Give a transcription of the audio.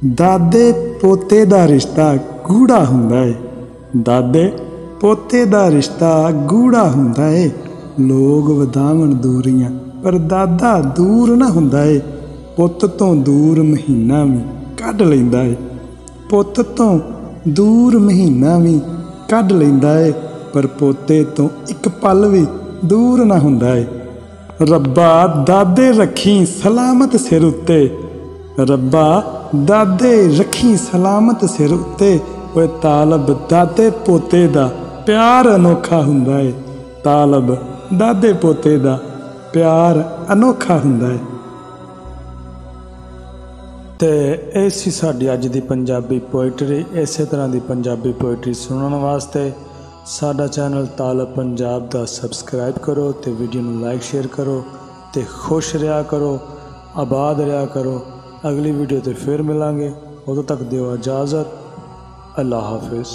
दादे पोते दा रिश्ता गूढ़ा हुंदा है। दादे पोते दा रिश्ता गूढ़ा हुंदा है। लोग वधावन दूरियां पर दादा दूर ना हुंदा है। पुत तो दूर महीना भी कढ लैंदा है। पुत तो दूर महीना भी कढ लैंदा है। पर पोते तो एक पल भी दूर ना हुंदा है। रब्बा दादे रखी सलामत सिर उत्ते। रब्बा दादे रखी सलामत सिर उत्ते। ओए तालब दादे पोते दा प्यार अनोखा हुंदा है। तालब दादे पोते दा प्यार अनोखा हुंदा है। ते ऐसी साडी अज दी पंजाबी पोइटरी। इस तरह की पंजाबी पोइटरी सुनने वास्ते साडा चैनल तालब पंजाब दा सबसक्राइब करो ते वीडियो नूं लाइक शेयर करो ते खुश रहा करो, आबाद रहा करो। अगली वीडियो ते फिर मिलांगे, उदों तक दिओ इजाज़त। अल्लाह हाफिज़।